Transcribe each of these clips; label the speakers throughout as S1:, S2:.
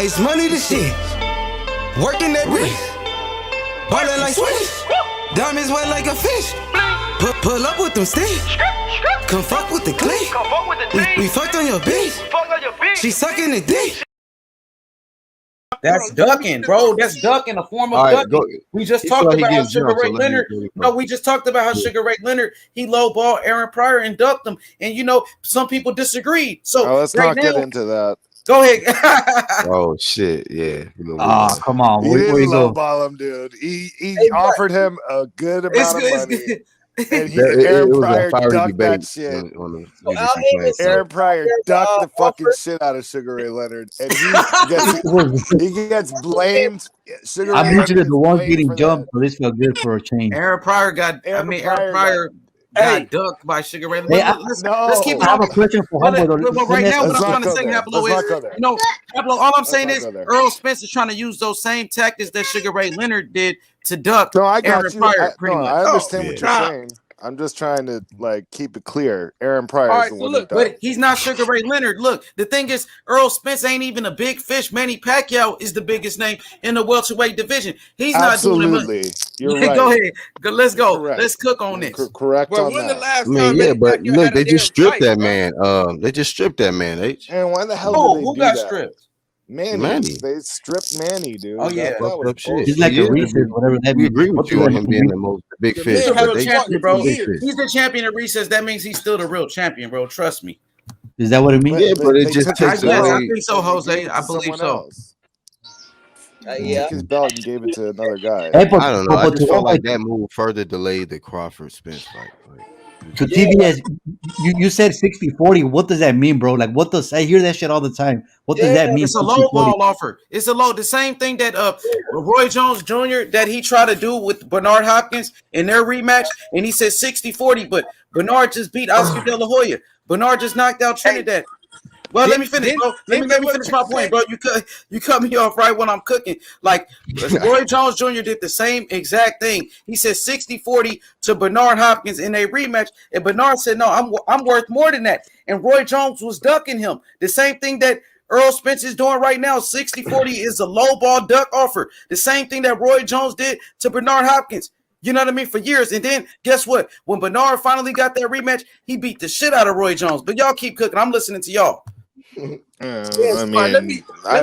S1: It's money to shit. Working that bitch. Ballin' like Swish. Diamonds wet like a fish. Pull up with them sticks. Come fuck with the clique. We fucked on your bitch. She sucking the dick.
S2: That's ducking, bro. That's ducking, a form of ducking. We just talked about how Sugar Ray Leonard. No, we just talked about how Sugar Ray Leonard, he lowballed Aaron Pryor and ducked him. And you know, some people disagreed. So
S3: let's not get into that.
S2: Go ahead.
S4: Oh shit, yeah.
S5: Come on.
S3: He didn't lowball him, dude. He offered him a good amount of money. And Aaron Pryor ducked that shit. Aaron Pryor ducked the fucking shit out of Sugar Ray Leonard, and he gets blamed.
S5: I'm usually the one getting jumped, but this felt good for a change.
S2: Aaron Pryor got ducked by Sugar Ray Leonard. Let's keep it.
S5: I have a question for Humble.
S2: Right now, what I'm trying to say, Pablo, is, you know, Pablo, all I'm saying is Errol Spence is trying to use those same tactics that Sugar Ray Leonard did to duck Aaron Pryor.
S3: I understand what you're saying. I'm just trying to keep it clear. Aaron Pryor.
S2: All right, so look, but he's not Sugar Ray Leonard. Look, the thing is, Errol Spence ain't even a big fish. Manny Pacquiao is the biggest name in the welterweight division. He's not doing it.
S3: You're right.
S2: Go ahead. Let's go. Correct. Let's cook on this.
S3: Correct on
S4: that. But look, they just stripped that man. They just stripped that man.
S3: And why the hell did they
S2: who
S3: do
S2: got
S3: that?
S2: stripped?
S3: Manny. They stripped Manny, dude.
S2: Oh yeah,
S5: he's like a recess, whatever that means.
S4: We agree with you on him being the big fish.
S2: He's a real champion, bro. He's the champion of recess. That means he's still the real champion, bro. Trust me.
S5: Is that what it means?
S4: Yeah, but it just takes away.
S2: I think so, Jose. I believe so.
S3: Yeah, took his belt and gave it to another guy.
S4: I don't know. I just felt like that move further delayed the Crawford Spence fight.
S5: So TBS, you said 60-40. What does that mean, bro? Like, what does I hear that shit all the time? What does that mean?
S2: It's a low ball offer. It's the same thing that Roy Jones Jr. that he tried to do with Bernard Hopkins in their rematch, and he said 60-40, but Bernard just beat Oscar De La Hoya. Bernard just knocked out Trinidad. Well, let me finish, bro. Let me finish my point, bro. You cut me off right when I'm cooking. Like, Roy Jones Jr. did the same exact thing. He said 60-40 to Bernard Hopkins in a rematch, and Bernard said, no, I'm worth more than that. And Roy Jones was ducking him. The same thing that Errol Spence is doing right now. 60-40 is a low ball duck offer. The same thing that Roy Jones did to Bernard Hopkins. You know what I mean? For years. And then guess what? When Bernard finally got that rematch, he beat the shit out of Roy Jones. But y'all keep cooking. I'm listening to y'all.
S3: I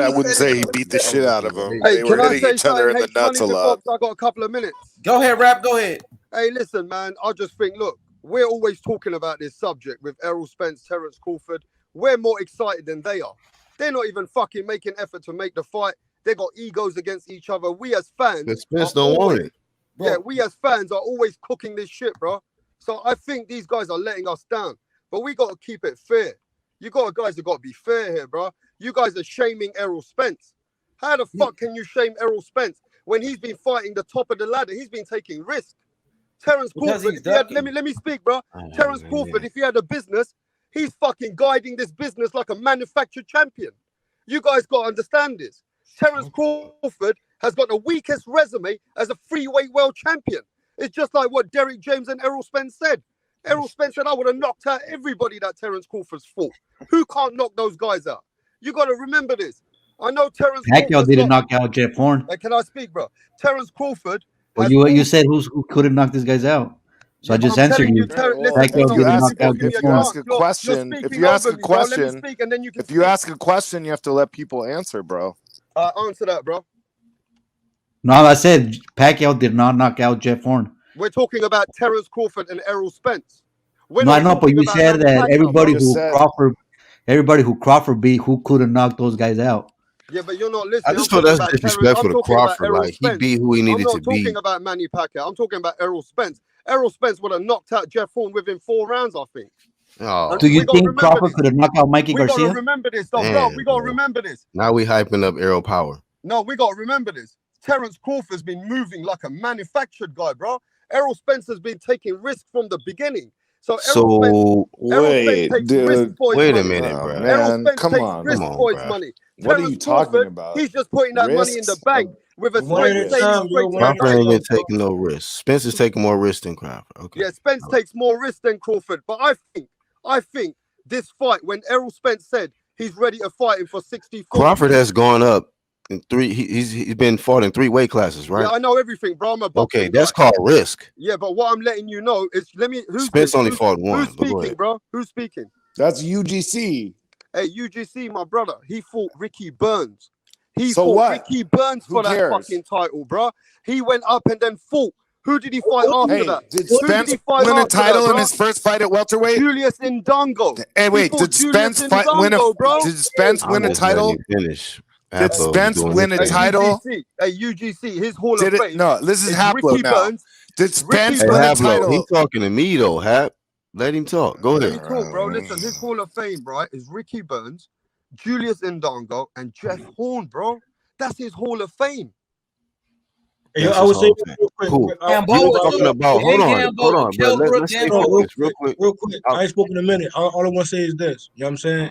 S3: wouldn't say he beat the shit out of him.
S6: Hey,
S3: they were hitting each other in the nuts a lot.
S6: I got a couple of minutes.
S2: Go ahead, Rap. Go ahead.
S6: Hey, listen, man. I just think, look, we're always talking about this subject with Errol Spence, Terence Crawford. We're more excited than they are. They're not even fucking making effort to make the fight. They got egos against each other. We as fans,
S4: Spence don't want it.
S6: Bro. Yeah, we as fans are always cooking this shit, bro. So I think these guys are letting us down. But we got to keep it fair. You guys have got to be fair here, bro. You guys are shaming Errol Spence. How the fuck can you shame Errol Spence when he's been fighting the top of the ladder? He's been taking risks. Terence Crawford, let me speak, bro. Terence Crawford, if he had a business, he's fucking guiding this business like a manufactured champion. You guys got to understand this. Terence Crawford has got the weakest resume as a freeweight world champion. It's just like what Derek James and Errol Spence said. Errol Spence said, I would have knocked out everybody that Terence Crawford's fought. Who can't knock those guys out? You got to remember this. I know Terence
S5: Pacquiao didn't knock out Jeff Horn.
S6: Can I speak, bro? Terence Crawford.
S5: Well, you said who couldn't knock these guys out. So I just answered you.
S3: If you ask a question, you have to let people answer, bro.
S6: Answer that, bro.
S5: No, I said Pacquiao did not knock out Jeff Horn.
S6: We're talking about Terence Crawford and Errol Spence.
S5: No, I know, but you said that everybody who Crawford beat, who couldn't knock those guys out.
S6: Yeah, but you're not listening.
S4: I just thought that's disrespectful to Crawford. Like, he beat who he needed to beat.
S6: I'm not talking about Manny Pacquiao. I'm talking about Errol Spence. Errol Spence would have knocked out Jeff Horn within 4 rounds, I think.
S4: Oh.
S5: Do you think Crawford could have knocked out Mikey Garcia?
S6: We got to remember this, though, bro. We got to remember this.
S4: Now we hyping up Errol Power.
S6: No, we got to remember this. Terence Crawford's been moving like a manufactured guy, bro. Errol Spence has been taking risks from the beginning. So
S3: wait a minute, bro. Man, come on,
S6: money.
S3: What are you talking about?
S6: He's just putting that money in the bank with a straight
S4: Crawford ain't even taking no risks. Spence is taking more risks than Crawford. Okay.
S6: Yeah, Spence takes more risks than Crawford. But I think this fight, when Errol Spence said he's ready to fight him for 60.
S4: Crawford has gone up In three, he's been fought in 3 weight classes, right?
S6: Yeah, I know everything, bro. I'm a boxing
S4: Okay, that's
S6: guy.
S4: called risk.
S6: Yeah, but what I'm letting you know is, who's
S4: Spence
S6: this?
S4: only fought 1.
S6: Who's speaking, bro? Who's speaking?
S3: That's UGC.
S6: Hey, UGC, my brother. He fought Ricky Burns. He
S3: So
S6: fought
S3: what?
S6: Ricky Burns for that fucking title, bro. He went up and then fought. Who did he fight after that?
S3: Did Spence win a title in his first fight at welterweight?
S6: Julius Ndongo.
S3: Hey, wait, did Spence Did Spence win a title? Did Spence win a title?
S6: UGC, his Hall of Fame.
S3: No, this is Haplo now. Did Spence
S4: Hey,
S3: win a
S4: Haplo,
S3: title?
S4: he's talking to me though, Hap. Let him talk. Go ahead.
S6: Let me talk, bro. Listen, his Hall of Fame, right, is Ricky Burns, Julius Ndongo, and Jeff Horn, bro. That's his Hall of Fame.
S7: Hey, I was saying real quick.
S4: Cool. Talking about, hold on, bro. Let's stay focused real quick.
S7: I ain't spoken a minute. All I want to say is this. You know what I'm saying?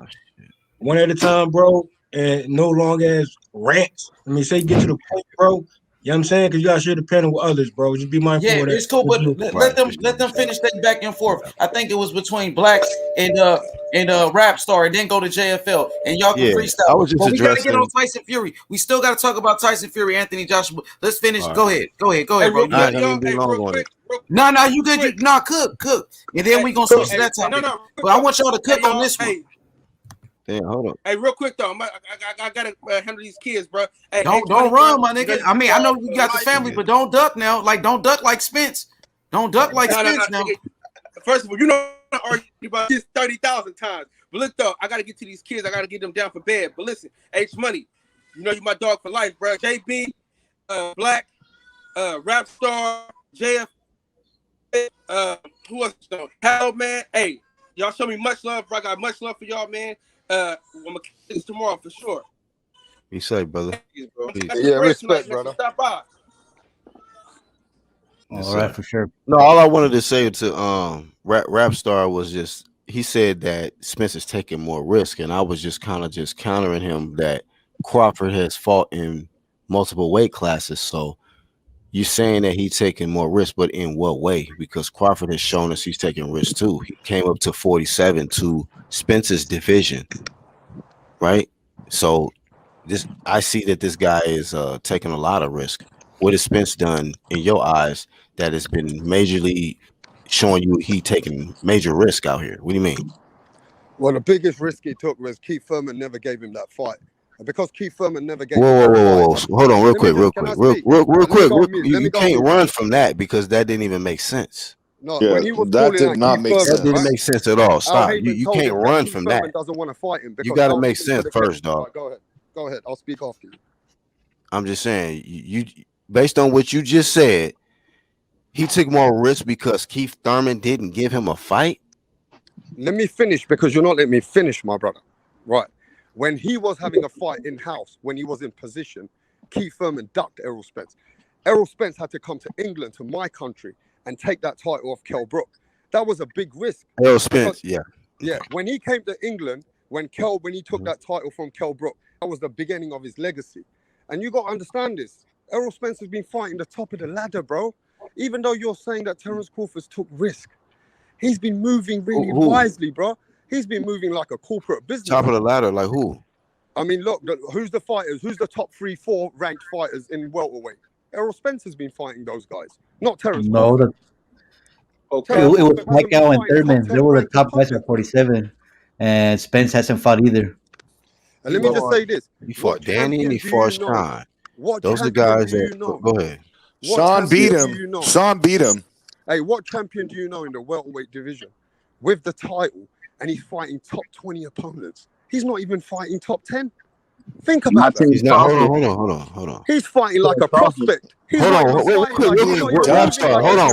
S7: One at a time, bro, and no long as rants. I mean, say get to the point, bro. You know what I'm saying? Because you gotta share the panel with others, bro. Just be mindful of that.
S2: Yeah, it's cool, but let them finish that back and forth. I think it was between Black and Rap Star, and then go to JFL, and y'all can freestyle.
S4: I was just
S2: we gotta get on Tyson Fury. We still gotta talk about Tyson Fury, Anthony Joshua. Let's finish. Right. Go ahead, bro.
S4: No,
S2: you good? Cook, and then we gonna switch to that topic. No, but I want y'all to cook on this one.
S4: Damn, hold on.
S8: Hey, real quick though, I gotta handle these kids, bro. Hey,
S2: don't run, my nigga. I mean, I know you got the family, but don't duck now. Like, don't duck like Spence. Don't duck like Spence now.
S8: First of all, you know I argue about this 30,000 times. But look though, I gotta get to these kids. I gotta get them down for bed. But listen, H Money, you know you my dog for life, bro. JB, Black, Rap Star, JF, who else though? Hell, man. Hey, y'all show me much love, bro. I got much love for y'all, man. I'm gonna kick this tomorrow for sure.
S4: Be safe, brother.
S6: Yeah, respect, brother.
S8: Stop by.
S5: All right, for sure.
S4: No, all I wanted to say to Rap Star was just he said that Spence is taking more risk, and I was just kind of just countering him that Crawford has fought in multiple weight classes. So you're saying that he's taking more risk, but in what way? Because Crawford has shown us he's taking risk too. He came up to 47 to Spence's division, right? So I see that this guy is taking a lot of risk. What has Spence done in your eyes that has been majorly showing you he taking major risk out here? What do you mean?
S6: Well, the biggest risk he took was Keith Thurman never gave him that fight. And because Keith Thurman never gave
S4: Whoa. Hold on, real quick. You can't run from that because that didn't even make sense.
S6: No, when he was
S3: that did not make sense.
S4: That didn't make sense at all. Stop. You can't run from that.
S6: Doesn't want to fight him.
S4: You got to make sense first, dog.
S6: Go ahead. I'll speak after you.
S4: I'm just saying, you based on what you just said, he took more risk because Keith Thurman didn't give him a fight.
S6: Let me finish because you're not letting me finish, my brother. Right. When he was having a fight in-house, when he was in position, Keith Thurman ducked Errol Spence. Errol Spence had to come to England, to my country, and take that title off Kell Brook. That was a big risk.
S4: Errol Spence, yeah.
S6: When he came to England, when he took that title from Kell Brook, that was the beginning of his legacy. And you got to understand this. Errol Spence has been fighting the top of the ladder, bro. Even though you're saying that Terence Crawford took risk, he's been moving really wisely, bro. He's been moving like a corporate business.
S4: Top of the ladder, like who?
S6: I mean, look, who's the fighters? Who's the top 3-4 ranked fighters in welterweight? Errol Spence has been fighting those guys, not Terence.
S5: No, it was Pacquiao and Thurman. They were the top guys at 47, and Spence hasn't fought either.
S6: And let me just say this:
S4: he fought Danny and he fought Sean. Those are the guys that. Go ahead.
S3: Sean beat him. Sean beat him.
S6: Hey, what champion do you know in the welterweight division with the title? And he's fighting top 20 opponents. He's not even fighting top 10. Think about that.
S4: He's not. Hold on.
S6: He's fighting like a prospect.
S4: Hold on.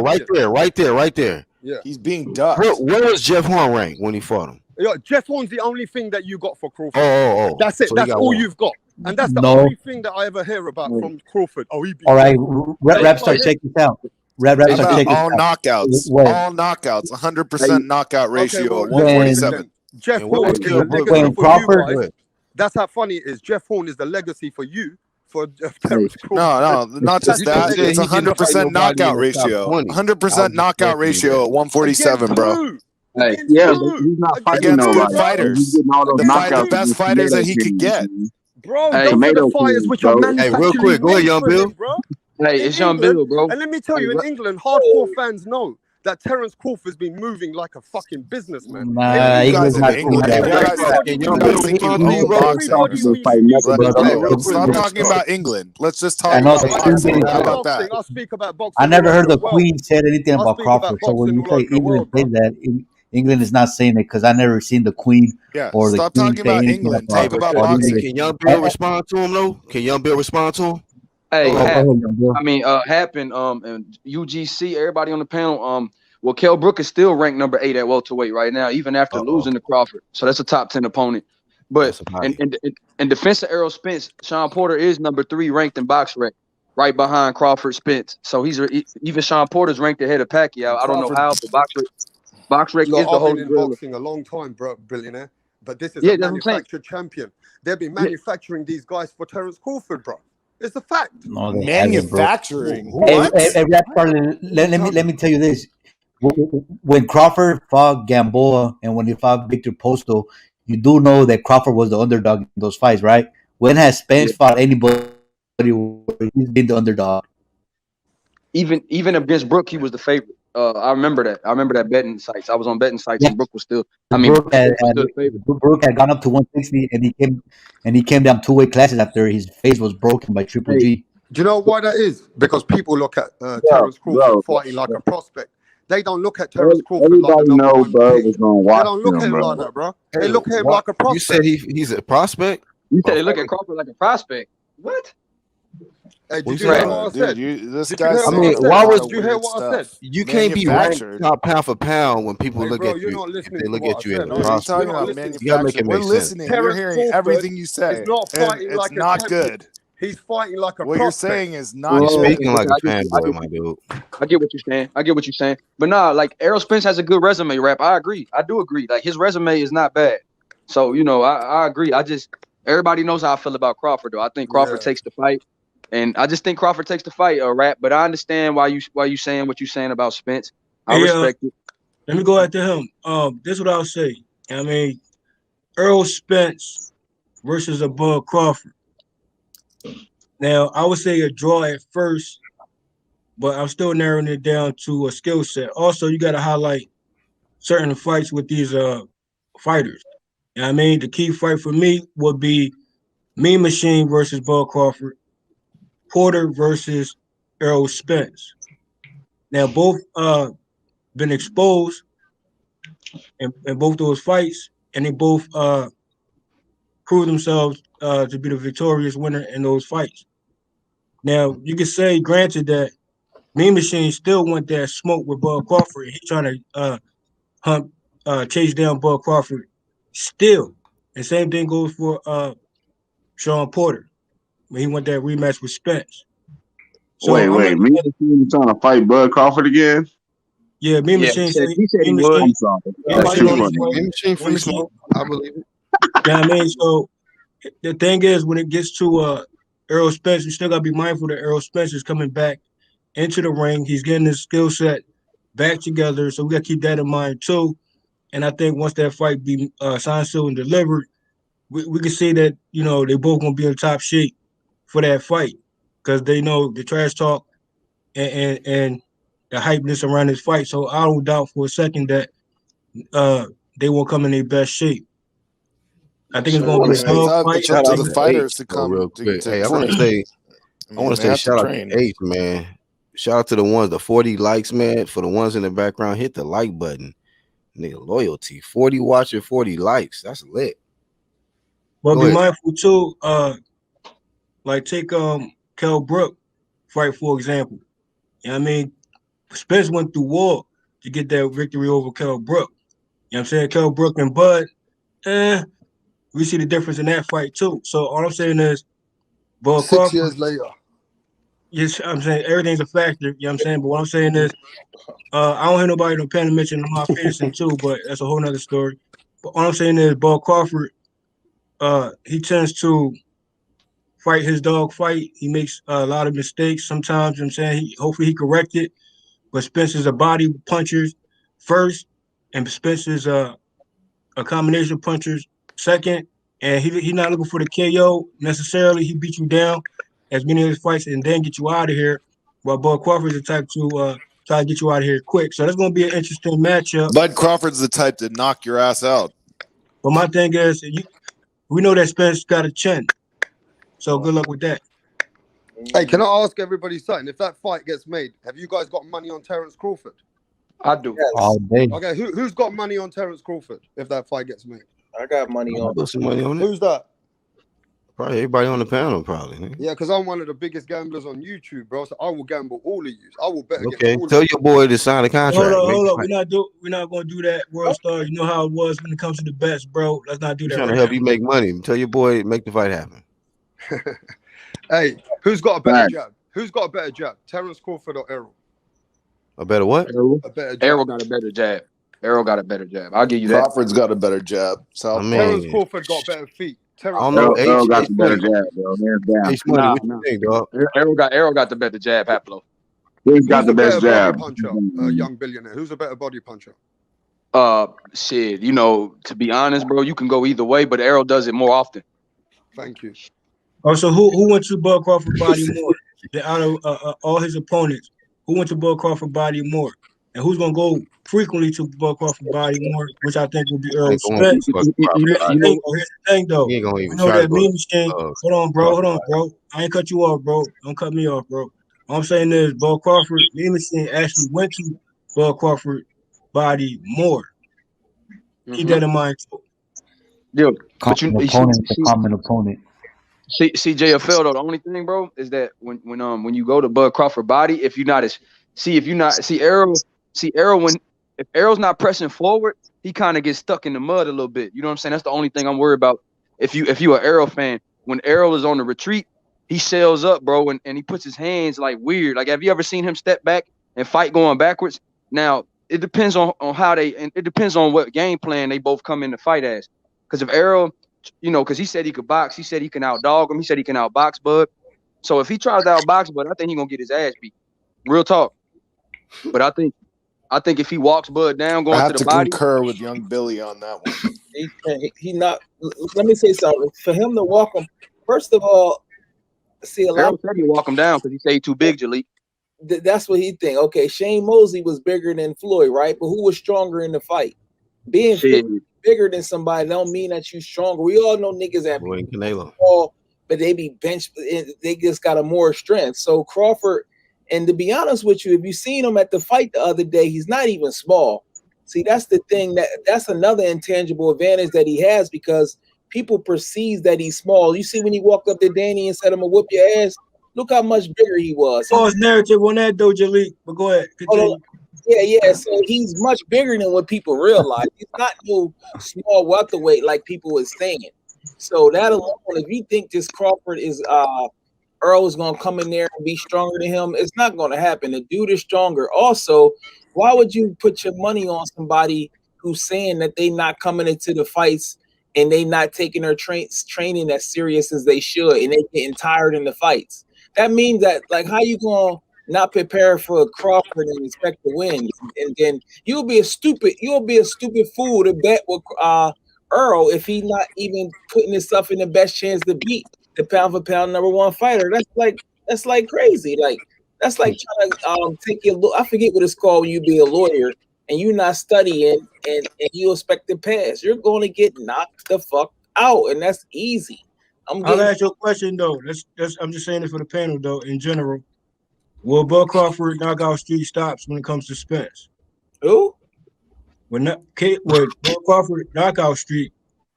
S4: Right there.
S3: Yeah. He's being ducked.
S4: Where was Jeff Horn ranked when he fought him?
S6: Yeah, Jeff Horn's the only thing that you got for Crawford.
S4: Oh.
S6: That's it.
S4: So
S6: that's all you've got. And that's the only thing that I ever hear about from Crawford. Oh, he beat
S5: all right. Rap Star, check this out.
S3: All knockouts. All knockouts. 100% knockout ratio. 147.
S6: Jeff Horn is the legacy for you guys. That's how funny it is. Jeff Horn is the legacy for you. For Terence Crawford.
S3: No, not just that. It's 100% knockout ratio. 100% knockout ratio at 147, bro.
S9: Hey, yeah, he's not fighting
S3: against good
S9: nobody.
S3: fighters. The best fighters that he could get.
S6: Bro,
S9: Hey,
S6: those are the
S10: Tomato
S6: fighters
S10: King,
S6: which are
S10: bro.
S4: Hey, real
S6: manufacturing
S4: quick, go ahead,
S6: weight
S4: young
S6: for
S4: Bill.
S6: him, bro.
S9: hey,
S6: In
S9: it's Young
S6: England,
S9: Bill, bro.
S6: and let me tell
S9: Hey,
S6: you, in England, hardcore fans know that Terence Crawford's been moving like a fucking businessman.
S3: Yeah,
S5: Nah,
S3: you
S5: England's
S3: guys in
S5: not saying
S3: England,
S5: that.
S3: you guys,
S6: Everybody
S4: Can
S6: we
S4: young
S3: you
S4: Bill
S3: guys
S6: speak,
S3: think you
S4: respond to you,
S3: own
S4: bro?
S3: boxing.
S6: everybody
S10: Just
S6: we
S10: fight
S6: speak
S10: nothing
S3: But
S10: but
S6: about
S3: okay,
S10: dogs.
S4: Real quick,
S3: stop
S4: real
S3: talking
S4: quick.
S3: about England. Let's just
S5: I
S3: talk
S5: know
S3: about
S5: the
S6: like I
S5: Queen
S3: boxing.
S6: speak
S5: didn't
S3: How
S6: about
S5: say.
S3: about that?
S6: boxing, I speak about
S5: I
S6: boxing all
S5: never
S6: over
S5: heard
S6: the
S5: the
S6: world.
S5: Queen said anything
S6: I
S5: about
S6: speak about
S5: Crawford. So when
S6: boxing
S5: you
S6: all
S5: say
S6: over the
S5: England
S6: world,
S5: says
S6: bro.
S5: that, England is not saying it because I never seen the Queen
S3: Yeah,
S5: or the
S3: stop
S5: King
S3: talking
S5: say
S3: about
S5: anything
S3: England. Talk
S5: about
S3: about
S5: Saudi
S4: Hey,
S5: Arabia.
S3: boxing.
S4: can young
S5: Eh,
S4: Bill respond to him though? Can young Bill respond to him?
S9: Hey,
S5: go
S9: Hap.
S5: ahead, young Bill.
S9: I mean, Happen, and UGC, everybody on the panel. Well, Kell Brook is still ranked number 8 at welterweight right now, even after
S4: Uh-oh.
S9: losing to Crawford. So that's a top 10 opponent. But
S4: That's a body.
S9: in defense of Errol Spence, Sean Porter is number 3 ranked in box rec, right behind Crawford Spence. So even Sean Porter's ranked ahead of Pacquiao. I don't know
S3: Crawford.
S9: how, but box rec
S6: Look,
S9: is the
S6: I've been
S9: holy
S6: in
S9: grail.
S6: boxing a long time, bro, billionaire. But this is a
S9: Yeah, that's what I'm saying.
S6: manufactured champion. They've been
S9: Yeah.
S6: manufacturing these guys for Terence Crawford, bro. It's a fact.
S5: No, they haven't, bro.
S3: Manufacturing.
S5: Hey,
S3: What?
S5: Rap Parley, let me tell you this. When Crawford fought Gamboa and when he fought Victor Postal, you do know that Crawford was the underdog in those fights, right? When has Spence
S9: Yeah.
S5: fought anybody where he's been the underdog?
S9: Even against Brook, he was the favorite. I remember that. I remember that betting sites. I was on betting sites,
S5: Yeah,
S9: and Brook was still.
S5: Brooke had,
S9: Spence was still the favorite.
S5: Brooke had gone up to 160 and he came down 2 weight classes after his face was broken by Triple
S6: Hey,
S5: G.
S6: do you know why that is? Because people look at
S10: Bro,
S6: Terence Crawford
S10: bro,
S6: fighting like a prospect. They don't look at Terence Crawford like the
S10: everybody
S6: number
S10: know
S6: one
S10: bro
S6: pick.
S10: was gonna
S6: They
S10: watch
S6: don't look at
S10: them,
S6: him
S10: bro.
S6: like that, bro. They
S4: Hey,
S6: look at him
S4: what?
S6: like a
S4: You said
S6: prospect.
S4: he's a prospect?
S9: You said
S4: Or
S9: they look at Crawford like a prospect. What?
S6: Hey,
S4: What
S6: did
S4: you
S6: you hear
S4: saying?
S6: what I
S3: Dude,
S6: said?
S3: this
S6: Did you
S3: guy's
S6: hear
S4: I
S6: what I
S4: mean,
S3: saying a
S6: said?
S4: why
S3: lot
S4: was
S3: of
S6: Did you hear
S3: weird
S6: what I said?
S3: stuff.
S4: you can't be ranked
S3: Manufactured.
S4: top pound for pound when people
S6: Hey,
S4: look
S6: bro,
S4: at
S6: you're
S4: you
S6: not
S4: if
S6: listening
S4: they
S6: to
S4: look
S6: what I
S4: at you as
S6: said,
S4: a
S3: Yeah,
S6: are
S3: you're
S6: you? You're
S3: talking
S4: prospect?
S6: not
S3: about
S6: listening.
S4: You gotta make
S3: manufactured.
S4: it
S3: We're
S4: make sense.
S3: listening. We're
S6: Terence
S3: hearing
S6: Crawford
S3: everything you
S6: is
S3: say,
S6: not
S3: and
S6: fighting
S3: it's
S6: like a
S3: not
S6: champion.
S3: good.
S6: He's fighting like a
S3: What you're
S6: prospect.
S3: saying is
S4: You're
S3: not
S9: Yeah,
S3: good.
S4: speaking like
S9: okay,
S4: a
S9: I get you.
S4: fanboy, my dude.
S9: I get what you're saying. I get what you're saying. But nah, like Errol Spence has a good resume, Rap. I agree. I do agree. Like his resume is not bad. So, I agree. Everybody knows how I feel about Crawford, though. I think Crawford
S6: Yeah.
S9: takes the fight. And I just think Crawford takes the fight, Rap. But I understand why you saying what you're saying about Spence. I
S7: Hey,
S9: respect it.
S7: let me go after him. This is what I'll say. I mean, Errol Spence versus a Bud Crawford. Now, I would say a draw at first, but I'm still narrowing it down to a skill set. Also, you got to highlight certain fights with these fighters. You know what I mean? The key fight for me would be Mean Machine versus Bud Crawford, Porter versus Errol Spence. Now, both been exposed in both those fights, and they both proved themselves to be the victorious winner in those fights. Now, you can say, granted, that Mean Machine still want that smoke with Bud Crawford. He trying to chase down Bud Crawford still. And same thing goes for Sean Porter when he went that rematch with Spence. So I'm
S10: Wait.
S7: looking
S10: Me
S7: at
S10: and trying to fight Bud Crawford again?
S7: Mean
S9: Yeah,
S7: Machine.
S9: he said he
S7: Mean
S9: would.
S7: Machine.
S10: I'm sorry.
S7: Mean
S10: That's
S7: Machine
S10: too
S7: on
S10: funny.
S7: his way.
S4: Game machine
S7: Mean
S4: free
S7: Machine.
S4: smoke. I believe it.
S7: Yeah, I mean, so the thing is, when it gets to Errol Spence, we still gotta be mindful that Errol Spence is coming back into the ring. He's getting his skill set back together, so we gotta keep that in mind too. And I think once that fight be signed, sealed, and delivered, we can see that they both gonna be in top shape for that fight because they know the trash talk and the hypeness around this fight. So I don't doubt for a second that they will come in their best shape. I think it's
S4: I
S7: gonna
S4: want
S7: be
S4: to
S7: a
S3: Yeah,
S4: say
S7: dog
S3: it
S7: fight. I
S3: took
S4: shout out
S3: two
S7: think.
S4: to H
S3: fighters to
S4: real
S3: come
S4: quick.
S3: to
S4: Hey, I want to
S3: train.
S4: say
S3: I mean, they have to
S4: shout out
S3: train.
S4: to H, man. Shout out to the 40 likes, man. For the ones in the background, hit the like button. Nigga, loyalty. 40 watching, 40 likes. That's lit.
S7: But
S4: Go
S7: be
S4: ahead.
S7: mindful too. Like take Kell Brook fight for example. You know what I mean? Spence went through war to get that victory over Kell Brook. You know what I'm saying? Kell Brook and Bud, we see the difference in that fight too. So all I'm saying is Bud
S6: 6
S7: Crawford,
S6: years later.
S7: yes, I'm saying everything's a factor, you know what I'm saying? But what I'm saying is I don't hear nobody no paying mention Lamar Peterson too, but that's a whole nother story. But all I'm saying is Bud Crawford, he tends to fight his dog fight. He makes a lot of mistakes sometimes. You know what I'm saying hopefully he correct it. But Spencer's a body punchers first, and Spencer's a combination punchers second. and he's not looking for the KO necessarily. He beat you down as many of his fights and then get you out of here. While Bud Crawford is the type to try to get you out of here quick. So that's going to be an interesting matchup.
S11: Bud Crawford's the type to knock your ass out.
S7: But my thing is, we know that Spence got a chin. So good luck with that.
S6: Hey, can I ask everybody something? If that fight gets made, have you guys got money on Terence Crawford?
S9: I do.
S5: Yes. All day.
S6: Okay, who's got money on Terence Crawford if that fight gets made?
S12: I got money on.
S4: Put some money on it.
S6: Who's that?
S4: Probably everybody on the panel, probably. Nigga.
S6: Yeah, because I'm one of the biggest gamblers on YouTube, bro. So I will gamble all of you. I will bet.
S4: Okay, tell your boy to sign a contract.
S7: Hold up. We're not going to do that, World Star. You know how it was when it comes to the bets, bro. Let's not do that.
S4: Trying to help you make money. Tell your boy make the fight happen.
S6: Hey, who's got a better jab? Who's got a better jab? Terence Crawford or Errol?
S4: A better what?
S6: A better jab.
S9: Errol got a better jab. Errol got a better jab. I'll give you that.
S11: Crawford's got a better jab.
S6: Terence Crawford got better feet.
S4: I don't know.
S10: Errol got the better jab, bro. Hands down.
S4: What you think, dog?
S9: Errol got the better jab, Haplo.
S10: Who's got the best jab?
S6: Puncher, young billionaire. Who's a better body puncher?
S9: Shit. You know, to be honest, bro, you can go either way, but Errol does it more often.
S6: Thank you.
S7: Oh, so who went to Bud Crawford body more? Out of all his opponents, who went to Bud Crawford body more? And who's gonna go frequently to Bud Crawford body more, which I think will be Errol Spence. Here's the thing though. You know that meme machine. Hold on, bro. I ain't cut you off, bro. Don't cut me off, bro. All I'm saying is Bud Crawford meme machine actually went to Bud Crawford body more. Keep that in mind too.
S9: Yeah,
S5: common opponent.
S9: See JFL though. The only thing, bro, is that when you go to Bud Crawford body, if Errol if Errol's not pressing forward, he kind of gets stuck in the mud a little bit. You know what I'm saying? That's the only thing I'm worried about. If you an Errol fan, when Errol is on the retreat, he sails up, bro, and he puts his hands like weird. Like, have you ever seen him step back and fight going backwards? Now it depends on how it depends on what game plan they both come in to fight as. Because if Errol, because he said he could box, he said he can outdog him, he said he can outbox Bud. So if he tries to outbox Bud, I think he's gonna get his ass beat. Real talk. But I think if he walks Bud down going to the body, I have to
S11: concur with young Billy on that one.
S12: He not. Let me say something. For him to walk him, first of all, see a lot.
S9: Errol said he walk him down because he say he too big, Jalik.
S12: That's what he think. Okay, Shane Mosley was bigger than Floyd, right? But who was stronger in the fight? Being bigger than somebody don't mean that you stronger. We all know niggas that but they be benched. They just got a more strength. So Crawford. And to be honest with you, if you seen him at the fight the other day, he's not even small. See, that's the thing, that's another intangible advantage that he has because people perceive that he's small. You see when he walked up to Danny and said, I'm gonna whoop your ass, look how much bigger he was.
S7: False narrative on that though, Jalik, but go ahead.
S12: Yeah. So he's much bigger than what people realize. He's not no small welterweight like people is saying. So that alone, if you think this Crawford is Earl is going to come in there and be stronger than him, it's not going to happen. The dude is stronger. Also, why would you put your money on somebody who's saying that they not coming into the fights and they not taking their training as serious as they should and they getting tired in the fights? That means that, like, how you going to not prepare for Crawford and expect to win? And then you'll be a stupid fool to bet with Earl if he not even putting himself in the best chance to beat the pound for pound #1 fighter. That's like crazy. Like that's like trying to take your look. I forget what it's called when you be a lawyer and you're not studying and you expect to pass. You're going to get knocked the fuck out, and that's easy.
S7: I'll ask you a question though. I'm just saying it for the panel though. In general, will Bud Crawford knockout streak stops when it comes to Spence?
S12: Who?
S7: When Bud Crawford knockout streak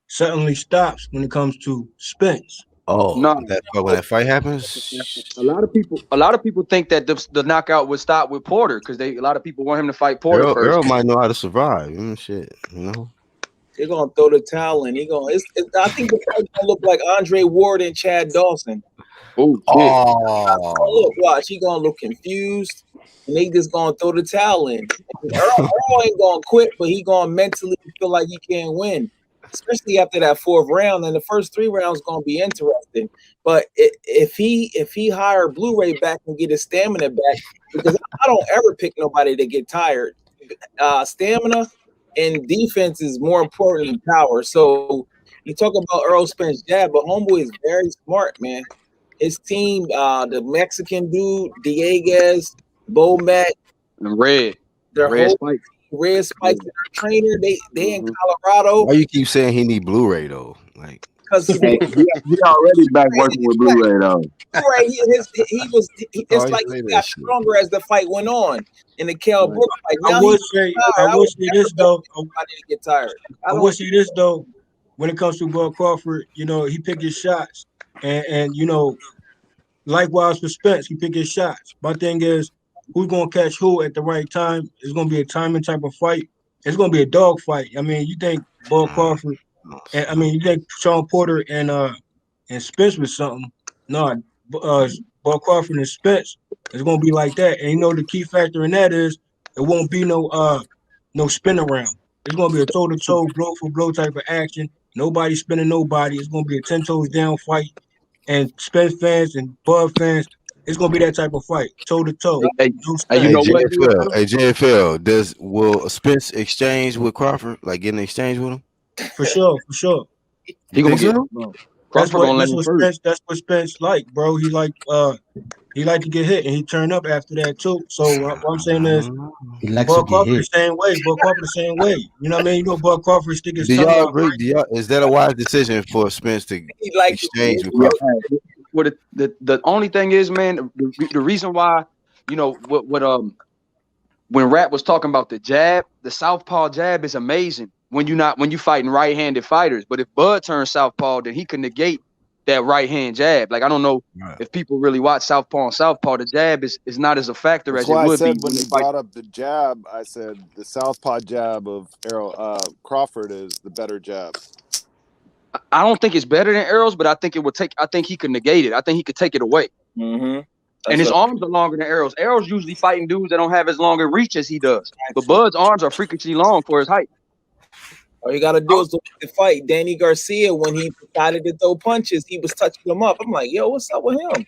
S7: suddenly stops when it comes to Spence.
S4: Oh, no! When that fight happens,
S9: a lot of people think that the knockout would stop with Porter because a lot of people want him to fight Porter first.
S4: Errol might know how to survive. Shit,
S12: They're gonna throw the towel in. I think the fight's gonna look like Andre Ward and Chad Dawson.
S9: Oh,
S12: look, watch. He gonna look confused, and they just gonna throw the towel in. Errol ain't gonna quit, but he gonna mentally feel like he can't win. Especially after that 4th round, and the first 3 rounds going to be interesting. But if he hire Blu-ray back and get his stamina back, because I don't ever pick nobody to get tired. Stamina and defense is more important than power. So You talk about Errol Spence jab, but homeboy is very smart, man. His team, the Mexican dude, Dieguez, Bo Mac,
S9: And Red
S12: whole
S9: Spike.
S12: Red Spike, their trainer, they in Colorado.
S4: Why you keep saying he need Blu-ray though? Like,
S12: because
S10: he already back working with Blu-ray though.
S12: Right, it's like he got stronger as the fight went on in the Kell Brook fight.
S7: I would say this though.
S12: I didn't get tired.
S7: I would say this though. When it comes to Bud Crawford, you know, he picked his shots, and you know, likewise for Spence, he picked his shots. My thing is, who's gonna catch who at the right time? It's gonna be a timing type of fight. It's gonna be a dog fight. I mean, you think Bud Crawford, and I mean, you think Sean Porter and Spence was something? No, Bud Crawford and Spence is gonna be like that. And you know, the key factor in that is it won't be no spin around. It's gonna be a toe-to-toe, blow-for-blow type of action. Nobody spinning nobody. It's gonna be a 10 toes down fight. And Spence fans and Bud fans, it's gonna be that type of fight, toe-to-toe.
S4: Hey, JFL, will Spence exchange with Crawford? Like get an exchange with him?
S7: For sure.
S9: He gonna get
S7: that's what Spence like, bro. He like to get hit, and he turned up after that too. So what I'm saying is, Bud Crawford the same way. Bud Crawford the same way. You know what I mean? You know, Bud Crawford stick his tongue out.
S4: Is that a wise decision for Spence to exchange with Crawford?
S9: Well, the only thing is, man, the reason why, you know, when Rap was talking about the jab, the southpaw jab is amazing when you fighting right-handed fighters. But if Bud turns southpaw, then he can negate that right-hand jab. Like, I don't know if people really watch southpaw and southpaw. The jab is not as a factor as it would be.
S3: When he brought up the jab, I said the southpaw jab of Crawford is the better jab.
S9: I don't think it's better than Errol's, but I think he could negate it. I think he could take it away.
S12: Mm-hmm.
S9: And his arms are longer than Errol's. Errol's usually fighting dudes that don't have as long a reach as he does. But Bud's arms are freakishly long for his height.
S12: All you gotta do is look at the fight. Danny Garcia, when he decided to throw punches, he was touching them up. I'm like, yo, what's up with him?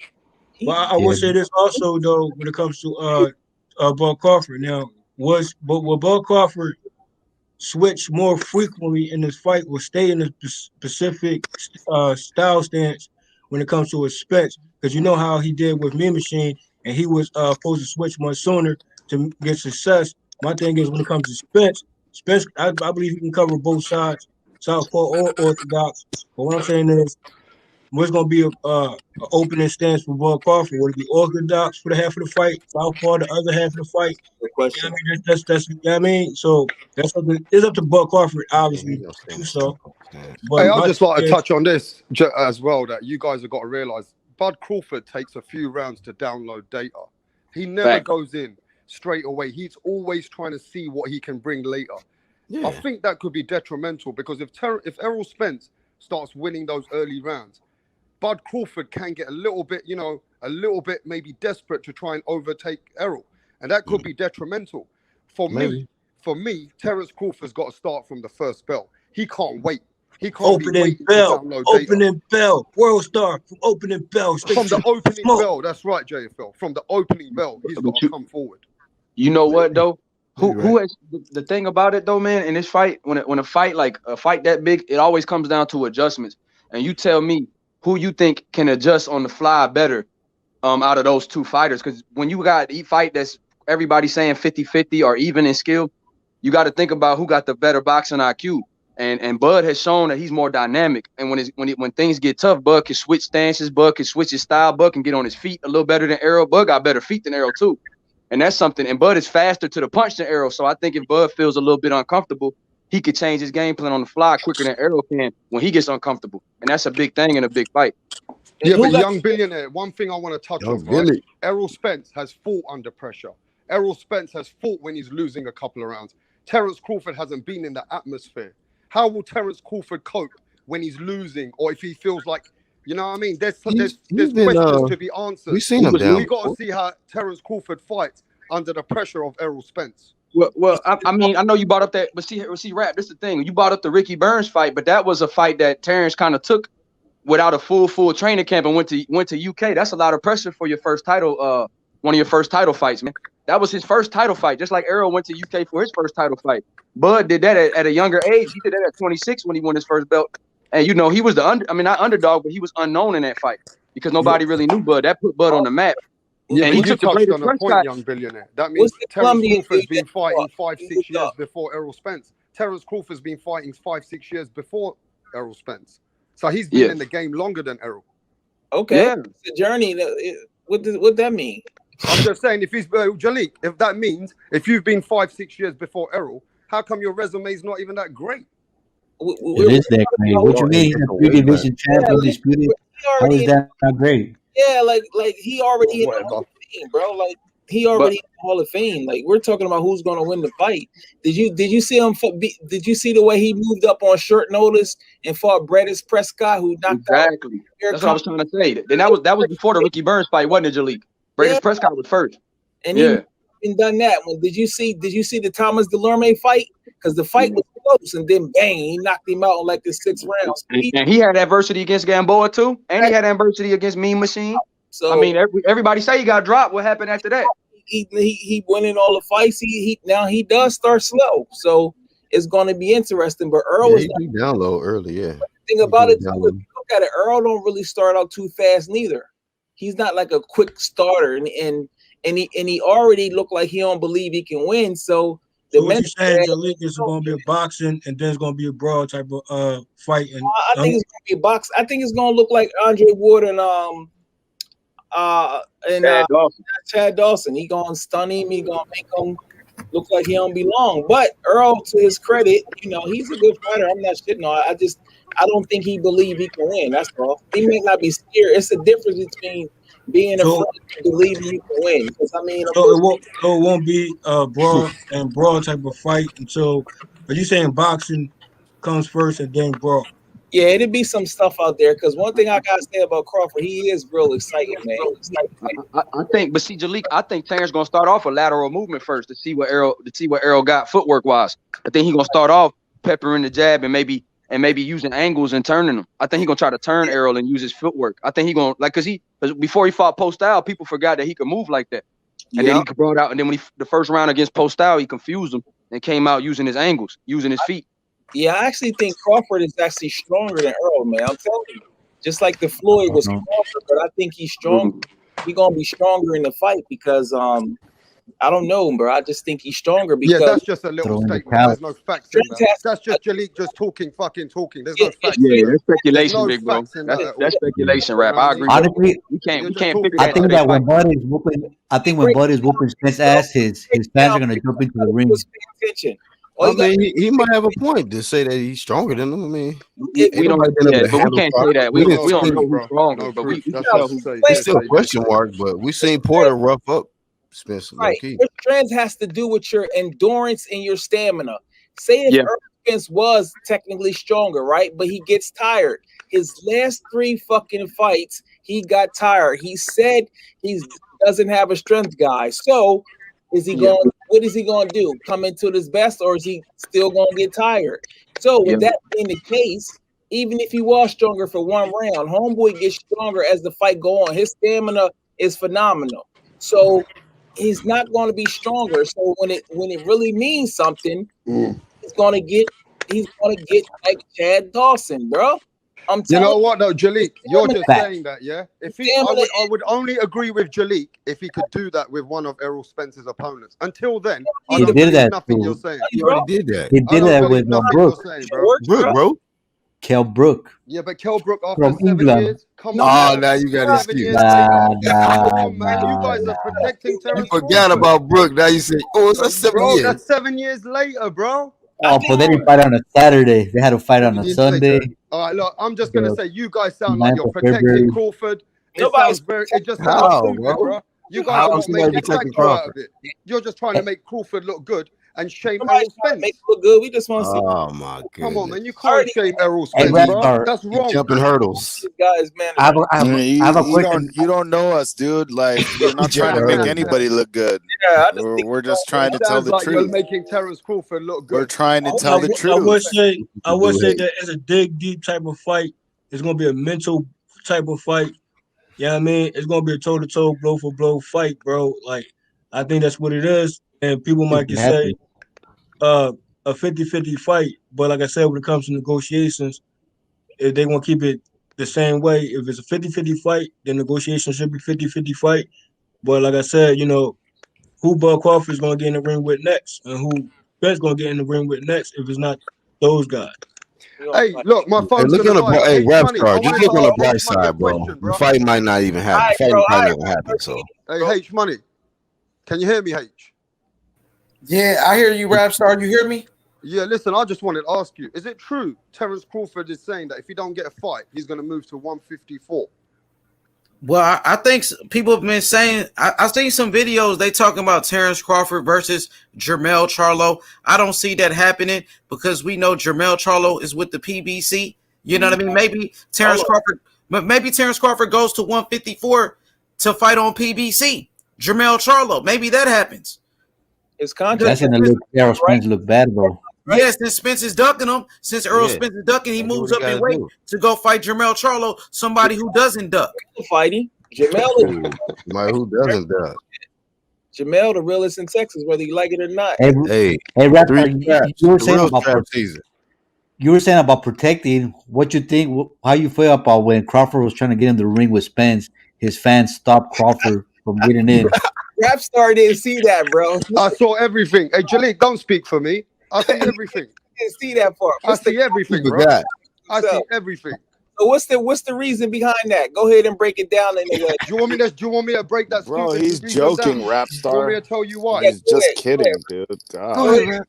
S7: Well, I will say this also though, when it comes to Bud Crawford. Now, will Bud Crawford switch more frequently in this fight, or stay in a specific style stance when it comes to his Spence? Because you know how he did with Mean Machine, and he was supposed to switch much sooner to get success. My thing is, when it comes to Spence, I believe he can cover both sides, southpaw or orthodox. But what I'm saying is, what's going to be an opening stance for Bud Crawford? Would it be orthodox for the half of the fight, southpaw the other half of the fight?
S12: Good question.
S7: That's you know what I mean. So it's up to Bud Crawford, obviously. So,
S13: but I'd just like to touch on this as well, that you guys have got to realize Bud Crawford takes a few rounds to download data. He never goes in straight away. He's always trying to see what he can bring later. I think that could be detrimental, because if Errol Spence starts winning those early rounds, Bud Crawford can get a little bit maybe desperate to try and overtake Errol, and that could be detrimental. For me, Terence Crawford's got to start from the first bell. He can't wait. He can't
S7: opening bell, world star from opening bell.
S13: From the opening bell, that's right, JFL. From the opening bell, he's got to come forward.
S9: You know what though? Who has the thing about it though, man? In this fight, when a fight that big, it always comes down to adjustments. And you tell me who you think can adjust on the fly better out of those two fighters. Because when you got a fight that's everybody saying 50-50 or even in skill, you got to think about who got the better boxing IQ. And Bud has shown that he's more dynamic. And when things get tough, Bud can switch stances, Bud can switch his style, Bud can get on his feet a little better than Errol. Bud got better feet than Errol too. And that's something. And Bud is faster to the punch than Errol. So I think if Bud feels a little bit uncomfortable, he could change his game plan on the fly quicker than Errol can when he gets uncomfortable. And that's a big thing in a big fight.
S13: Yeah, but Young Billionaire, one thing I want to touch on, right? Errol Spence has fought under pressure. Errol Spence has fought when he's losing a couple of rounds. Terence Crawford hasn't been in the atmosphere. How will Terence Crawford cope when he's losing, or if he feels like, you know what I mean? There's questions to be answered.
S4: We've seen him down.
S13: We got to see how Terence Crawford fights under the pressure of Errol Spence.
S9: Well, I mean, I know you brought up that, but see, Rap, this is the thing. You brought up the Ricky Burns fight, but that was a fight that Terence kind of took without a full training camp and went to UK. That's a lot of pressure for your first title, one of your first title fights, man. That was his first title fight, just like Errol went to UK for his first title fight. Bud did that at a younger age. He did that at 26 when he won his first belt. And he was not underdog, but he was unknown in that fight because nobody really knew Bud. That put Bud on the map.
S13: Yeah,
S9: and
S13: but
S9: he
S13: you
S9: took the
S13: touched
S9: Brady
S13: on a point, young billionaire. That means Terence Crawford's been fighting 5-6 years before Errol Spence. Terence Crawford's been fighting 5-6 years before Errol Spence. So he's been in the game longer than Errol.
S12: Okay, it's a journey. What that mean?
S13: I'm just saying, if he's Jalik, if that means if you've been 5-6 years before Errol, how come your resume is not even that great?
S5: It is that great. What you mean? Three division champion disputed. How is that not great?
S12: Yeah, like he already in the Hall of Fame, bro. Like he already in the Hall of Fame. Like we're talking about who's going to win the fight. Did you see him? Did you see the way he moved up on short notice and fought Bredis Prescott, who knocked out?
S9: Exactly. That's what I was trying to say. Then that was before the Ricky Burns fight, wasn't it, Jalik? Bredis Prescott was first.
S12: And he done that. Well, did you see the Thomas Delorme fight? Because the fight was close, and then bang, he knocked him out in like the 6th round.
S9: And he had adversity against Gamboa too, and he had adversity against Mean Machine. So I mean, everybody say he got dropped. What happened after that?
S12: He winning all the fights. Now he does start slow, so it's going to be interesting. But Earl is
S4: down low early. Yeah.
S12: The thing about it, too, if you look at it, Earl don't really start out too fast neither. He's not like a quick starter, and he already looked like he don't believe he can win. So
S7: what you saying, Jalik, is going to be a boxing, and then it's going to be a brawl type of fight. And
S12: I think it's going to be a box. I think it's going to look like Andre Wood and Chad Dawson. He going to stun him. He going to make him look like he don't belong. But Earl, to his credit, he's a good fighter. I'm not shitting on. I don't think he believe he can win. That's all. He may not be scared. It's a difference between being afraid and believing you can win. Because
S7: it won't be a brawl type of fight until. Are you saying boxing comes first and then brawl?
S12: Yeah, it'd be some stuff out there. Because one thing I gotta say about Crawford, he is real exciting, man.
S9: I think, but see, Jalik, I think Terence gonna start off a lateral movement first to see what Errol got footwork wise. I think he's gonna start off peppering the jab and maybe using angles and turning them. I think he's gonna try to turn Errol and use his footwork. I think he's gonna because before he fought Postile, people forgot that he could move like that. And then he brought out, and then when the first round against Postile, he confused him and came out using his angles, using his feet.
S12: Yeah, I actually think Crawford is actually stronger than Earl, man. I'm telling you. Just like the Floyd was Crawford, but I think he's strong. He's gonna be stronger in the fight because I don't know, bro. I just think he's stronger because
S13: that's just a little statement. There's no facts in that. That's just Jalik just talking. There's no facts.
S9: Yeah, that's speculation, big bro. That's speculation, rap. I agree.
S5: Honestly,
S9: we can't figure that.
S5: I think that when Bud is whooping Spence ass, his fans are gonna jump into the ring.
S4: I mean, he might have a point to say that he's stronger than him. I mean,
S9: we don't but we can't say that. We don't know who's stronger, but we tell who's
S4: it's still a question mark. But we seen Porter rough up Spence.
S12: Right. Your strength has to do with your endurance and your stamina. Say if Errol Spence was technically stronger, right? But he gets tired. His last 3 fucking fights, he got tired. He said he doesn't have a strength guy. So what is he going to do? Come into his best, or is he still going to get tired? So with that being the case, even if he was stronger for 1 round, homeboy gets stronger as the fight go on. His stamina is phenomenal. So he's not going to be stronger. So when it really means something, he's going to get like Chad Dawson, bro. I'm telling
S13: you know what though, Jalik, you're just saying that, yeah. I would only agree with Jalik if he could do that with one of Errol Spence's opponents. Until then, I don't believe nothing you're saying.
S4: He already did that.
S5: He did that with Brook.
S4: Brook, bro.
S5: Kell Brook.
S13: Yeah, but Kell Brook after 7 years. Come
S4: on. Oh, now you got an excuse.
S13: Man, you guys are protecting Terence.
S4: You forgot about Brook. Now you say, it's that's 7 years.
S13: That's 7 years later, bro.
S5: Oh, but they didn't fight on a Saturday. They had to fight on a Sunday.
S13: All right, look, I'm just gonna say you guys sound like you're protecting Crawford. It just sounds stupid, bro. You guys are making a factor out of it. You're just trying to make Crawford look good and shame Errol Spence.
S12: Make look good. We just want to see.
S4: Oh my god!
S13: Come on, man. You can't shame Errol Spence, bro. That's wrong.
S4: Jumping hurdles.
S12: Guys, man.
S11: I have a question. You don't know us, dude. Like you're not trying to make anybody look good.
S12: Yeah,
S11: we're just trying to tell the truth.
S13: You're making Terence Crawford look good.
S11: We're trying to tell the truth.
S7: I would say that it's a dig deep type of fight. It's gonna be a mental type of fight. Yeah, I mean, it's gonna be a toe-to-toe, blow-for-blow fight, bro. Like, I think that's what it is. And people might just say a 50-50 fight, but like I said, when it comes to negotiations, if they want to keep it the same way. If it's a 50-50 fight, then negotiation should be 50-50 fight. But like I said, who Bud Crawford is going to get in the ring with next, and who Spence going to get in the ring with next if it's not those guys.
S13: Hey, look, my phone's
S4: look
S13: gonna
S4: on the
S13: die.
S4: hey,
S13: H
S4: Rap
S13: Money,
S4: Star,
S13: I
S4: just
S13: wanted
S4: look
S13: to
S4: on the
S13: ask
S4: bright
S13: H Money a
S4: side, bro.
S13: question,
S4: The
S13: bro.
S4: fight might not even happen. The fight probably not gonna happen. So,
S13: Hey, H Money, can you hear me, H?
S2: Yeah, I hear you, Rap Star. You hear me?
S13: Yeah, listen, I just wanted to ask you, is it true Terence Crawford is saying that if he don't get a fight, he's going to move to 154?
S2: Well, I think people have been saying, I seen some videos, they talking about Terence Crawford versus Jermell Charlo. I don't see that happening because we know Jermell Charlo is with the PBC. You know what I mean? Maybe Terence Crawford goes to 154 to fight on PBC. Jermell Charlo, maybe that happens.
S12: His contract.
S5: That's gonna look Errol Spence look bad though.
S2: Right? Yes, since Spence is ducking him, since Errol Spence is ducking, he moves up in weight to go fight Jermell Charlo, somebody who doesn't duck.
S12: Fighting Jermell,
S4: who doesn't duck?
S12: Jermell, the realest in Texas, whether you like it or not.
S5: Hey, Rap, you were saying about
S4: season.
S5: You were saying about protecting. What you think? How you feel about when Crawford was trying to get in the ring with Spence? His fans stopped Crawford from getting in.
S12: Rap Star didn't see that, bro.
S13: I saw everything. Hey, Jalik, don't speak for me. I see everything.
S12: Didn't see that part.
S13: I see everything, bro. I see everything.
S12: So what's the reason behind that? Go ahead and break it down in a way.
S13: Do you want me to break that?
S11: Bro, he's joking, Rap Star.
S13: You want me to tell you why?
S11: He's just kidding, dude.
S13: Go ahead, man.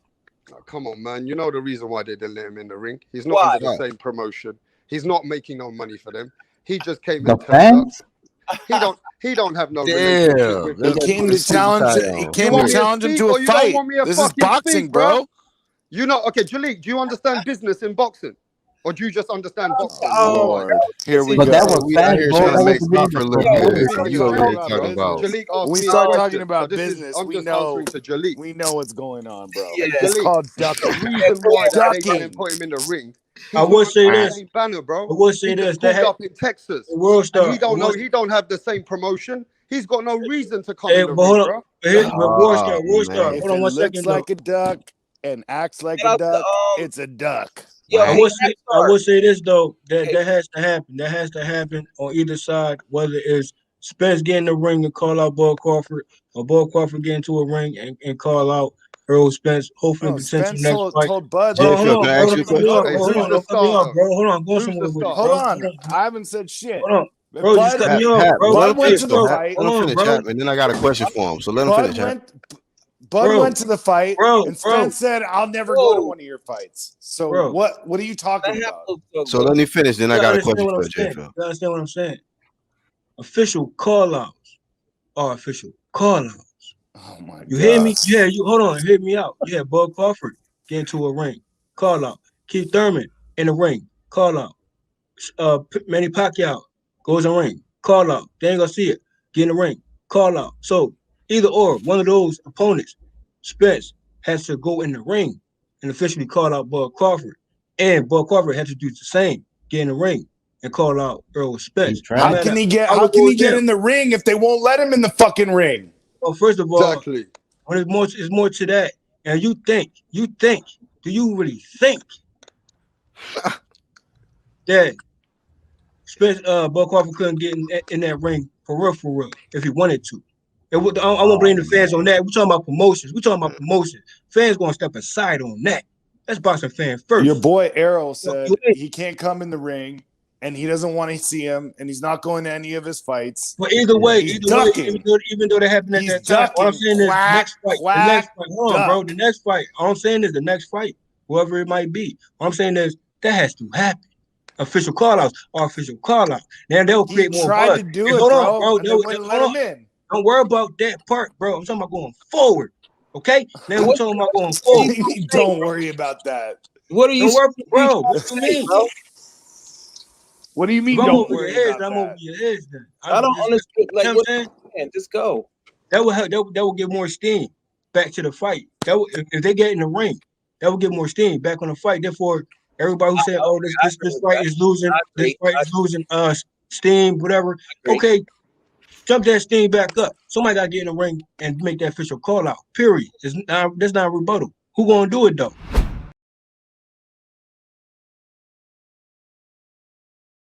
S13: Oh, come on, man. You know the reason why they didn't let him in the ring. He's not under the same promotion. He's not making no money for them. He just came and turned up. He don't have no relationship with
S11: He came to challenge him to a fight. This is boxing, bro.
S13: You know, okay, Jalik, do you understand business in boxing? Or do you just understand boxing?
S11: Oh, Lord. Here we
S5: But
S11: go.
S5: that was fast, bro.
S4: You over here talking about.
S11: When we start talking about business, we know what's going on, bro. It's called ducking.
S13: The reason why they didn't put him in the ring.
S7: I will say this,
S13: banner, bro.
S7: I will say this.
S13: That up in Texas. He don't have the same promotion. He's got no reason to come in the ring, bro.
S11: If it looks like a duck and acts like a duck, it's a duck.
S7: Yeah, I will say this though, that has to happen. That has to happen on either side, whether it's Spence getting the ring and call out Bud Crawford, or Bud Crawford getting to a ring and call out Errol Spence. Hopefully, potential next fight.
S11: Told Bud.
S7: Hold on.
S11: I haven't said shit.
S7: Hold on. Bro, just cut me off, bro.
S4: Bud went to the fight. Let him finish, and then I got a question for him. So let him finish.
S11: Bud went to the fight, and Spence said, "I'll never go to one of your fights." So what are you talking about?
S4: So let me finish. Then I got a question for
S7: JFL. You understand what I'm saying? Official call-outs are official call-outs.
S11: Oh my God!
S7: You hear me? Yeah. You hold on. Hear me out. Yeah. Bud Crawford get into a ring. Call out. Keith Thurman in the ring. Call out. Manny Pacquiao goes in the ring. Call out. Daniel Garcia get in the ring. Call out. So either or, one of those opponents, Spence, has to go in the ring and officially call out Bud Crawford. And Bud Crawford has to do the same, get in the ring and call out Errol Spence.
S11: How can he get in the ring if they won't let him in the fucking ring?
S7: Well, first of all, when it's more to that. And you think, do you really think that Spence, Bud Crawford couldn't get in that ring for real, if he wanted to? I won't blame the fans on that. We're talking about promotions. Fans gonna step aside on that. That's boxing fan first.
S11: Your boy Errol said he can't come in the ring, and he doesn't want to see him, and he's not going to any of his fights.
S7: But either way, even though they happen at that time, all I'm saying is next fight. Hold on, bro. The next fight. All I'm saying is the next fight, whoever it might be. All I'm saying is that has to happen. Official call-outs are official call-outs. Now they'll create more buzz.
S11: Tried to do it, bro. Let him in.
S7: Don't worry about that part, bro. I'm talking about going forward. Okay? Now we're talking about going forward.
S11: Don't worry about that.
S12: What are you
S7: saying, bro? What do you mean, bro?
S11: What do you mean? Don't worry about that.
S7: I'm over your heads then.
S12: I don't understand. Like, what I'm saying? Just go.
S7: That will help. That will give more steam back to the fight. That will, if they get in the ring, that will give more steam back on the fight. Therefore, everybody who said, "Oh, this fight is losing," steam, whatever. Okay. Jump that steam back up. Somebody got to get in the ring and make that official call out. Period. That's not a rebuttal. Who gonna do it though?